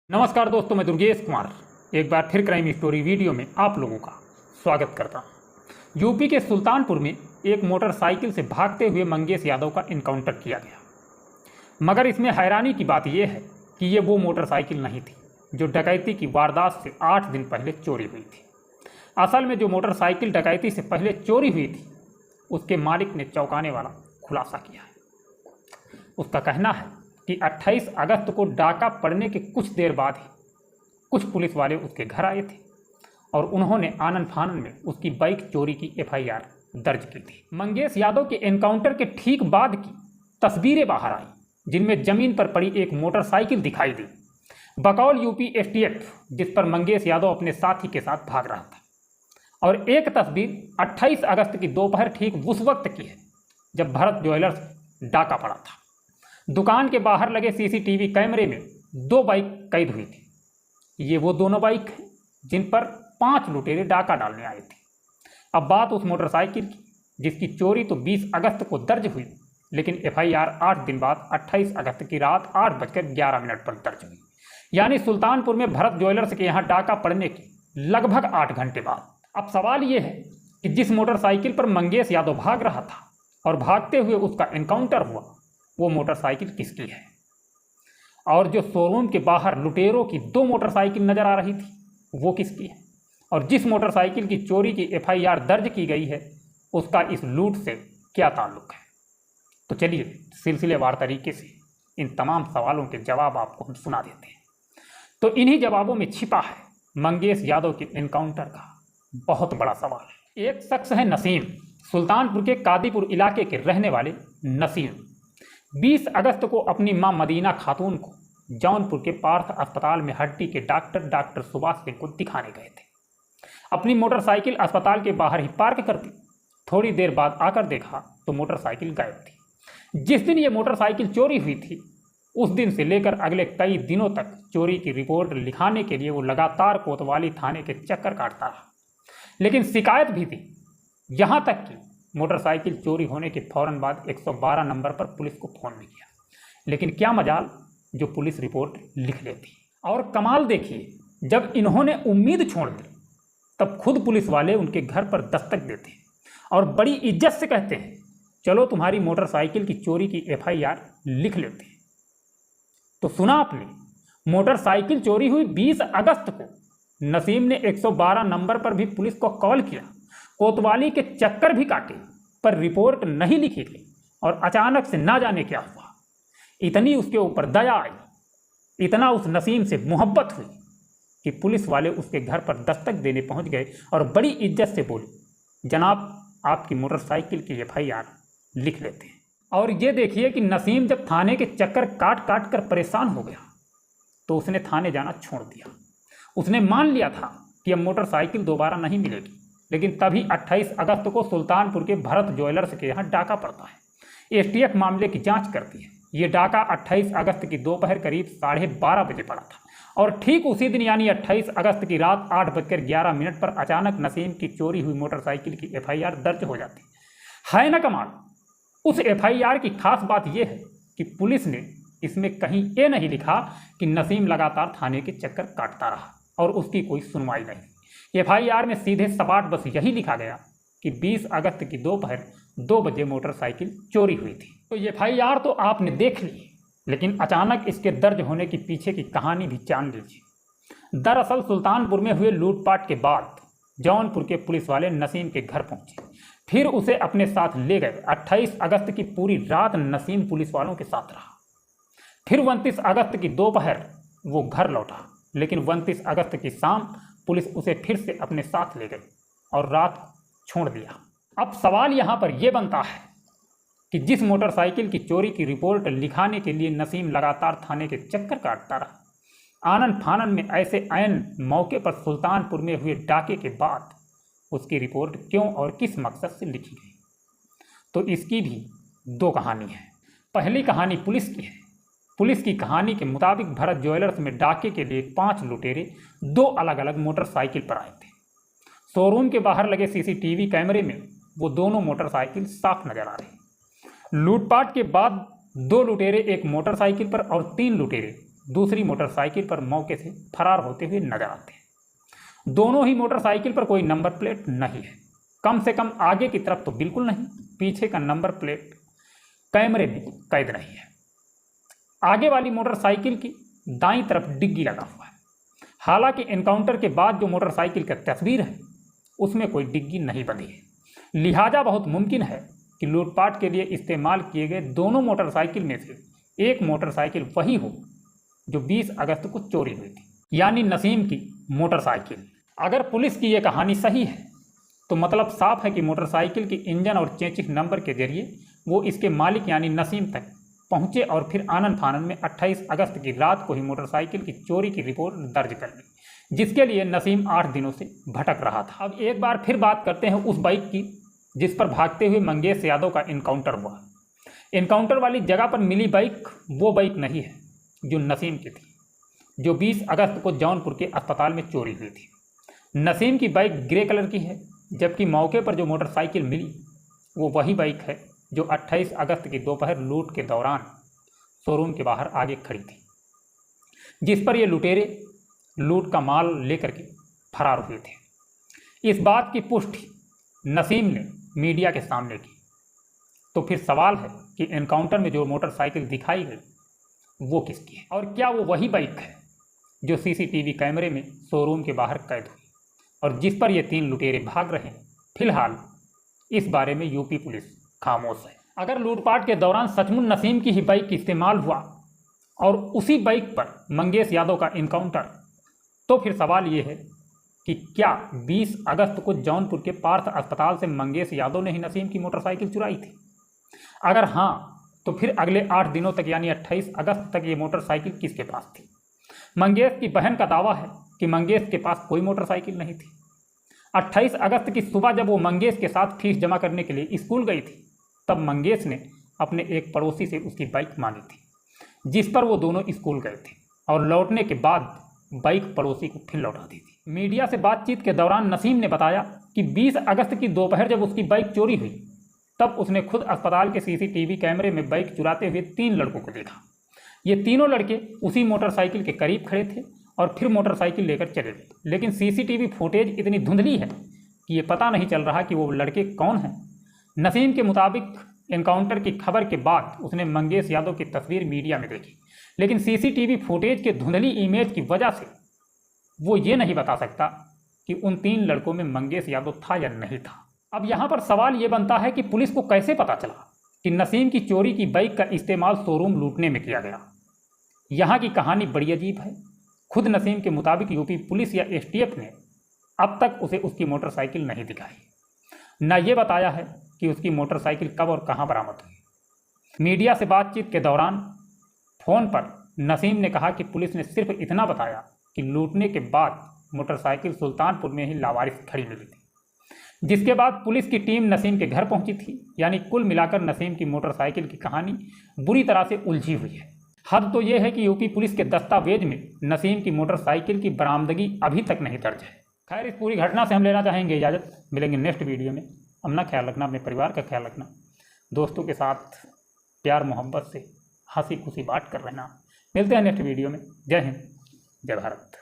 नमस्कार दोस्तों, मैं दुर्गेश कुमार एक बार फिर क्राइम स्टोरी वीडियो में आप लोगों का स्वागत करता हूं। यूपी के सुल्तानपुर में एक मोटरसाइकिल से भागते हुए मंगेश यादव का इनकाउंटर किया गया। मगर इसमें हैरानी की बात यह है कि ये वो मोटरसाइकिल नहीं थी जो डकैती की वारदात से 8 दिन पहले चोरी हुई थी। असल में जो मोटरसाइकिल डकैती से पहले चोरी हुई थी उसके मालिक ने चौंकाने वाला खुलासा किया है। उसका कहना है कि 28 अगस्त को डाका पड़ने के कुछ देर बाद ही कुछ पुलिस वाले उसके घर आए थे और उन्होंने आनन फानन में उसकी बाइक चोरी की एफआईआर दर्ज की थी। मंगेश यादव के एनकाउंटर के ठीक बाद की तस्वीरें बाहर आई, जिनमें जमीन पर पड़ी एक मोटरसाइकिल दिखाई दी बकौल यूपी एसटीएफ, जिस पर मंगेश यादव अपने साथी के साथ भाग रहा था। और एक तस्वीर 28 अगस्त की दोपहर ठीक उस वक्त की है जब भरत ज्वेलर्स डाका पड़ा था। दुकान के बाहर लगे सीसीटीवी कैमरे में 2 बाइक कैद हुई थी। ये वो दोनों बाइक हैं जिन पर 5 लुटेरे डाका डालने आए थे। अब बात उस मोटरसाइकिल की जिसकी चोरी तो 20 अगस्त को दर्ज हुई, लेकिन एफआईआर 8 दिन बाद 28 अगस्त की रात 8:11 पर दर्ज हुई, यानी सुल्तानपुर में भरत ज्वेलर्स के यहाँ डाका पड़ने के लगभग 8 घंटे बाद। अब सवाल ये है कि जिस मोटरसाइकिल पर मंगेश यादव भाग रहा था और भागते हुए उसका एनकाउंटर हुआ, वो मोटरसाइकिल किसकी है? और जो शोरूम के बाहर लुटेरों की 2 मोटरसाइकिल नजर आ रही थी वो किसकी है? और जिस मोटरसाइकिल की चोरी की एफआईआर दर्ज की गई है उसका इस लूट से क्या ताल्लुक है? तो चलिए सिलसिलेवार तरीके से इन तमाम सवालों के जवाब आपको हम सुना देते हैं। तो इन्हीं जवाबों में छिपा है मंगेश यादव के एनकाउंटर का बहुत बड़ा सवाल। एक शख्स है नसीम, सुल्तानपुर के कादीपुर इलाके के रहने वाले नसीम 20 अगस्त को अपनी मां मदीना खातून को जौनपुर के पार्थ अस्पताल में हड्डी के डॉक्टर सुभाष सिंह को दिखाने गए थे। अपनी मोटरसाइकिल अस्पताल के बाहर ही पार्क कर दी। थोड़ी देर बाद आकर देखा तो मोटरसाइकिल गायब थी। जिस दिन ये मोटरसाइकिल चोरी हुई थी उस दिन से लेकर अगले कई दिनों तक चोरी की रिपोर्ट लिखाने के लिए वो लगातार कोतवाली थाने के चक्कर काटता रहा, लेकिन शिकायत भी थी। यहाँ तक कि मोटरसाइकिल चोरी होने के फौरन बाद 112 नंबर पर पुलिस को फोन भी किया, लेकिन क्या मजाल जो पुलिस रिपोर्ट लिख लेती। और कमाल देखिए, जब इन्होंने उम्मीद छोड़ दी तब खुद पुलिस वाले उनके घर पर दस्तक देते हैं और बड़ी इज्जत से कहते हैं चलो तुम्हारी मोटरसाइकिल की चोरी की एफआईआर लिख लेते हैं। तो सुना आपने, मोटरसाइकिल चोरी हुई 20 अगस्त को। नसीम ने 112 नंबर पर भी पुलिस को कॉल किया, कोतवाली के चक्कर भी काटे, पर रिपोर्ट नहीं लिखी गई। और अचानक से ना जाने क्या हुआ, इतनी उसके ऊपर दया आई, इतना उस नसीम से मोहब्बत हुई कि पुलिस वाले उसके घर पर दस्तक देने पहुंच गए और बड़ी इज्जत से बोले जनाब आपकी मोटरसाइकिल की एफआईआर लिख लेते हैं। और ये देखिए कि नसीम जब थाने के चक्कर काट काट कर परेशान हो गया तो उसने थाने जाना छोड़ दिया। उसने मान लिया था कि अब मोटरसाइकिल दोबारा नहीं मिलेगी, लेकिन तभी 28 अगस्त को सुल्तानपुर के भरत ज्वेलर्स के यहाँ डाका पड़ता है। एसटीएफ मामले की जांच करती है। ये डाका 28 अगस्त की दोपहर करीब 12:30 बजे पड़ा था और ठीक उसी दिन यानी 28 अगस्त की रात 8:11 पर अचानक नसीम की चोरी हुई मोटरसाइकिल की एफआईआर दर्ज हो जाती है ना कमाल। उस एफआईआर की खास बात यह है कि पुलिस ने इसमें कहीं ये नहीं लिखा कि नसीम लगातार थाने के चक्कर काटता रहा और उसकी कोई सुनवाई नहीं। एफआईआर में सीधे सपाट बस यही लिखा गया कि 20 अगस्त की दोपहर 2 बजे मोटरसाइकिल चोरी हुई थी। तो एफआईआर तो आपने देख ली, लेकिन अचानक इसके दर्ज होने के पीछे की कहानी भी जान लीजिए। दरअसल सुल्तानपुर में हुए लूटपाट के बाद जौनपुर के पुलिस वाले नसीम के घर पहुंचे, फिर उसे अपने साथ ले गए। 28 अगस्त की पूरी रात नसीम पुलिस वालों के साथ रहा। फिर 29 अगस्त की दोपहर वो घर लौटा, लेकिन 29 अगस्त की शाम पुलिस उसे फिर से अपने साथ ले गई और रात छोड़ दिया। अब सवाल यहाँ पर यह बनता है कि जिस मोटरसाइकिल की चोरी की रिपोर्ट लिखाने के लिए नसीम लगातार थाने के चक्कर काटता रहा, आनन फानन में ऐसे ऐन मौके पर सुल्तानपुर में हुए डाके के बाद उसकी रिपोर्ट क्यों और किस मकसद से लिखी गई? तो इसकी भी 2 कहानी है। पहली कहानी पुलिस की है। पुलिस की कहानी के मुताबिक भरत ज्वेलर्स में डाके के लिए 5 लुटेरे 2 अलग अलग मोटरसाइकिल पर आए थे। शोरूम के बाहर लगे सीसीटीवी कैमरे में वो दोनों मोटरसाइकिल साफ नजर आ रही। लूटपाट के बाद 2 लुटेरे एक मोटरसाइकिल पर और 3 लुटेरे दूसरी मोटरसाइकिल पर मौके से फरार होते हुए नजर आते हैं। दोनों ही मोटरसाइकिल पर कोई नंबर प्लेट नहीं है, कम से कम आगे की तरफ तो बिल्कुल नहीं, पीछे का नंबर प्लेट कैमरे में कैद नहीं है। आगे वाली मोटरसाइकिल की दाईं तरफ डिग्गी लगा हुआ है। हालांकि एनकाउंटर के बाद जो मोटरसाइकिल की तस्वीर है उसमें कोई डिग्गी नहीं बंधी है, लिहाजा बहुत मुमकिन है कि लूटपाट के लिए इस्तेमाल किए गए दोनों मोटरसाइकिल में से एक मोटरसाइकिल वही हो जो 20 अगस्त को चोरी हुई थी, यानी नसीम की मोटरसाइकिल। अगर पुलिस की यह कहानी सही है तो मतलब साफ है कि मोटरसाइकिल के इंजन और चेचिक नंबर के जरिए वो इसके मालिक यानी नसीम तक पहुंचे और फिर आनन फानन में 28 अगस्त की रात को ही मोटरसाइकिल की चोरी की रिपोर्ट दर्ज कर ली, जिसके लिए नसीम 8 दिनों से भटक रहा था। अब एक बार फिर बात करते हैं उस बाइक की जिस पर भागते हुए मंगेश यादव का इनकाउंटर हुआ। इनकाउंटर वाली जगह पर मिली बाइक वो बाइक नहीं है जो नसीम की थी, जो 20 अगस्त को जौनपुर के अस्पताल में चोरी हुई थी। नसीम की बाइक ग्रे कलर की है, जबकि मौके पर जो मोटरसाइकिल मिली वो वही बाइक है जो 28 अगस्त की दोपहर लूट के दौरान शोरूम के बाहर आगे खड़ी थी, जिस पर ये लुटेरे लूट का माल लेकर के फरार हुए थे। इस बात की पुष्टि नसीम ने मीडिया के सामने की। तो फिर सवाल है कि एनकाउंटर में जो मोटरसाइकिल दिखाई गई वो किसकी है, और क्या वो वही बाइक है जो सीसीटीवी कैमरे में शोरूम के बाहर कैद हुई और जिस पर ये 3 लुटेरे भाग रहे हैं। फिलहाल इस बारे में यूपी पुलिस खामोश है। अगर लूटपाट के दौरान सचमुच नसीम की ही बाइक इस्तेमाल हुआ और उसी बाइक पर मंगेश यादव का इनकाउंटर, तो फिर सवाल ये है कि क्या 20 अगस्त को जौनपुर के पार्थ अस्पताल से मंगेश यादव ने ही नसीम की मोटरसाइकिल चुराई थी? अगर हाँ, तो फिर अगले 8 दिनों तक यानी 28 अगस्त तक ये मोटरसाइकिल किसके पास थी? मंगेश की बहन का दावा है कि मंगेश के पास कोई मोटरसाइकिल नहीं थी। 28 अगस्त की सुबह जब वो मंगेश के साथ फीस जमा करने के लिए स्कूल गई थी, तब मंगेश ने अपने एक पड़ोसी से उसकी बाइक मांगी थी, जिस पर वो दोनों स्कूल गए थे और लौटने के बाद बाइक पड़ोसी को फिर लौटा दी थी। मीडिया से बातचीत के दौरान नसीम ने बताया कि 20 अगस्त की दोपहर जब उसकी बाइक चोरी हुई, तब उसने खुद अस्पताल के सीसीटीवी कैमरे में बाइक चुराते हुए 3 लड़कों को देखा। ये तीनों लड़के उसी मोटरसाइकिल के करीब खड़े थे और फिर मोटरसाइकिल लेकर चले गए, लेकिन सीसीटीवी फुटेज इतनी धुंधली है कि ये पता नहीं चल रहा कि वो लड़के कौन हैं। नसीम के मुताबिक एनकाउंटर की खबर के बाद उसने मंगेश यादव की तस्वीर मीडिया में देखी, लेकिन सीसीटीवी फुटेज के धुंधली इमेज की वजह से वो ये नहीं बता सकता कि उन 3 लड़कों में मंगेश यादव था या नहीं था। अब यहाँ पर सवाल ये बनता है कि पुलिस को कैसे पता चला कि नसीम की चोरी की बाइक का इस्तेमाल शोरूम लूटने में किया गया। यहाँ की कहानी बड़ी अजीब है। खुद नसीम के मुताबिक यूपी पुलिस या एसटीएफ ने अब तक उसे उसकी मोटरसाइकिल नहीं दिखाई, न ये बताया है कि उसकी मोटरसाइकिल कब और कहाँ बरामद हुई। मीडिया से बातचीत के दौरान फ़ोन पर नसीम ने कहा कि पुलिस ने सिर्फ इतना बताया कि लूटने के बाद मोटरसाइकिल सुल्तानपुर में ही लावारिस खड़ी मिली थी, जिसके बाद पुलिस की टीम नसीम के घर पहुंची थी। यानी कुल मिलाकर नसीम की मोटरसाइकिल की कहानी बुरी तरह से उलझी हुई है। हद तो यह है कि यूपी पुलिस के दस्तावेज में नसीम की मोटरसाइकिल की बरामदगी अभी तक नहीं दर्ज है। खैर, इस पूरी घटना से हम लेना चाहेंगे इजाज़त। मिलेंगे नेक्स्ट वीडियो में। अपना ख्याल रखना, अपने परिवार का ख्याल रखना, दोस्तों के साथ प्यार मोहब्बत से हंसी खुशी बात कर रहना। मिलते हैं नेक्स्ट वीडियो में। जय हिंद, जय भारत।